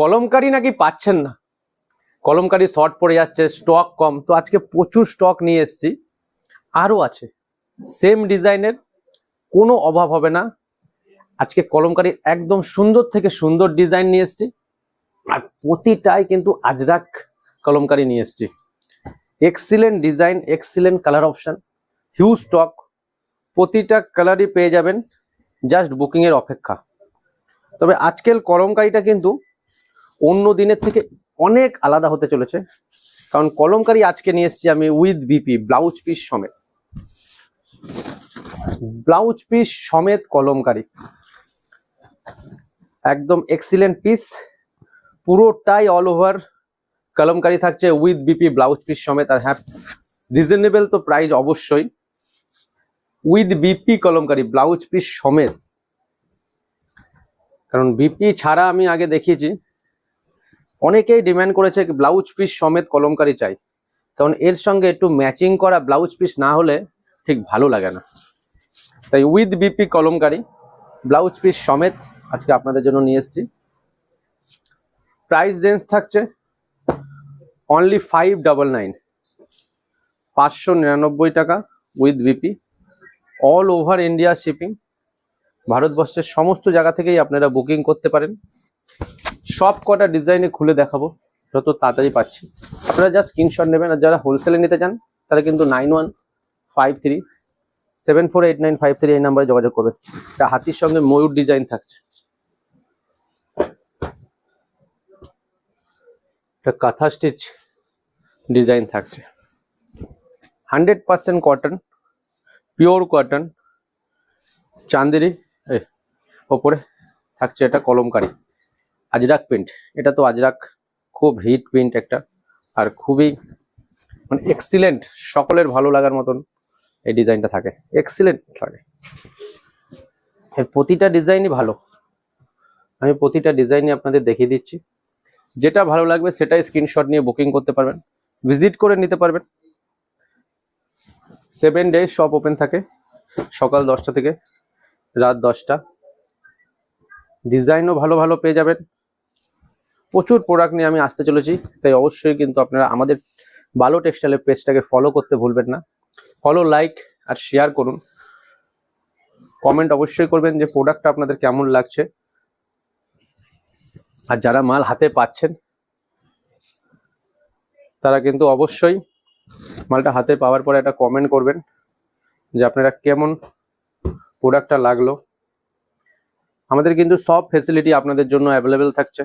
কলমকারি নাকি পাচ্ছেন না, কলমকারি শর্ট পড়ে যাচ্ছে, স্টক কম। তো আজকে প্রচুর স্টক নিয়ে এসেছি, আরও আছে সেম ডিজাইনের, কোনো অভাব হবে না। আজকে কলমকারির একদম সুন্দর থেকে সুন্দর ডিজাইন নিয়ে এসেছি, আর প্রতিটাই কিন্তু আজরাক কলমকারি নিয়ে এসেছি। Excellent design, excellent colour option, huge stock, প্রতিটা কালারই পেয়ে যাবেন, জাস্ট বুকিং এর অপেক্ষা। তবে আজকের কলমকারিটা কিন্তু অন্য দিনের থেকে অনেক আলাদা হতে চলেছে, কারণ কলমকারি আজকে নিয়ে এসেছি আমি উইথ বিপি, ব্লাউজ পিস সমেত, ব্লাউজ পিস সমেত কলমকারি, একদম এক্সিলেন্ট পিস, পুরোটাই অল ওভার কলমকারি থাকছে উইথ বিপি ব্লাউজ পিস সমেত। আর হ্যাঁ, রিজনেবল তো প্রাইস অবশ্যই, with BP kalamkari blouse piece সমেত। কারণ বিপি ছাড়া আমি আগে দেখিয়েছি, অনেকেই ডিমান্ড করেছে ব্লাউজ পিস সমেত কলমকারি চাই, কারণ এর সঙ্গে একটু ম্যাচিং করা ব্লাউজ পিস না হলে ঠিক ভালো লাগে না। তাই with BP kalamkari blouse piece সমেত আজকে আপনাদের জন্য নিয়ে এসেছি। প্রাইস রেঞ্জ থাকছে অনলি 599, 599 টাকা with BP, all over India shipping. ভারতবর্ষের সমস্ত জায়গা থেকেই আপনারা বুকিং করতে পারেন। সব কটা ডিজাইনে খুলে দেখাবো যত তাড়াতাড়ি পাচ্ছি, আপনারা জাস্ট স্ক্রিনশট নেবেন। আর যারা হোলসেলে নিতে চান তারা কিন্তু 9153748953 এই নাম্বারে যোগাযোগ করবেন। এটা হাতির সঙ্গে ময়ূর ডিজাইন থাকছে, এটা কাঁথা স্টিচ ডিজাইন থাকছে, 100% কটন, পিওর কটন, চান্দেরি ওপরে থাকছে এটা কলমকারি, আজরাক প্রিন্ট। এটা তো আজরাক খুব হিট প্রিন্ট একটা, আর খুবই মানে এক্সিলেন্ট, সকলের ভালো লাগার মতন এই ডিজাইনটা থাকে, এক্সিলেন্ট লাগে। এর প্রতিটা ডিজাইনই ভালো, আমি প্রতিটা ডিজাইনই আপনাদের দেখিয়ে দিচ্ছি। যেটা ভালো লাগবে সেটাই স্ক্রিনশট নিয়ে বুকিং করতে পারবেন, ভিজিট করে নিতে পারবেন। 7 ডেজ শপ ওপেন থাকে, সকাল 10টা থেকে রাত 10টা। ডিজাইনও ভালো ভালো পেয়ে যাবেন, প্রচুর প্রোডাক্ট নিয়ে আমি আসতে চলেছি। তাই অবশ্যই কিন্তু আপনারা আমাদের ভালো টেক্সটাইলের পেজটাকে ফলো করতে ভুলবেন না। ফলো, লাইক আর শেয়ার করুন, কমেন্ট অবশ্যই করবেন যে প্রোডাক্টটা আপনাদের কেমন লাগছে। আর যারা মাল হাতে পাচ্ছেন তারা কিন্তু অবশ্যই মালটা হাতে পাওয়ার পরে একটা কমেন্ট করবেন যে আপনারা কেমন প্রোডাক্টটা লাগলো। আমাদের কিন্তু সব ফেসিলিটি আপনাদের জন্য অ্যাভেলেবেল থাকছে।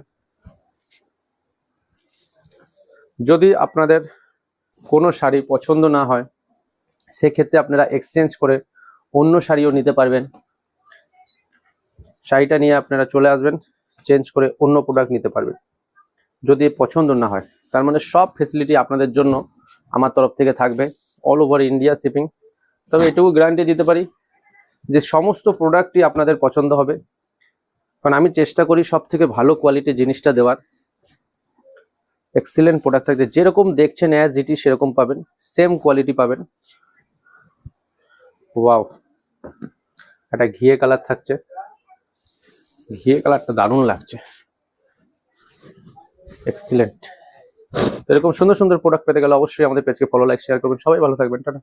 যদি আপনাদের কোনো শাড়ি পছন্দ না হয় সেক্ষেত্রে আপনারা এক্সচেঞ্জ করে অন্য শাড়িও নিতে পারবেন। শাড়িটা নিয়ে আপনারা চলে আসবেন, চেঞ্জ করে অন্য প্রোডাক্ট নিতে পারবেন যদি পছন্দ না হয়। তার মানে সব ফেসিলিটি আপনাদের জন্য আমার তরফ থেকে থাকবে, অল ওভার ইন্ডিয়া শিপিং। তবে এটুকু গ্যারান্টি দিতে পারি যে সমস্ত প্রোডাক্টই আপনাদের পছন্দ হবে, কারণ আমি চেষ্টা করি সব থেকে ভালো কোয়ালিটির জিনিসটা দেওয়ার। এক্সিলেন্ট প্রোডাক্ট থাকছে, যেরকম দেখছেন অ্যাজ ইট ইজ সেরকম পাবেন, সেম কোয়ালিটি পাবেন। ওয়াও, একটা ঘিয়ে কালার থাকছে, ঘিয়ে কালারটা দারুণ লাগছে, এক্সিলেন্ট। এরকম সুন্দর সুন্দর প্রোডাক্ট পেতে গেলে অবশ্যই আমাদের পেজকে ফলো, লাইক, শেয়ার করবেন। সবাই ভালো থাকবেন, টাটা।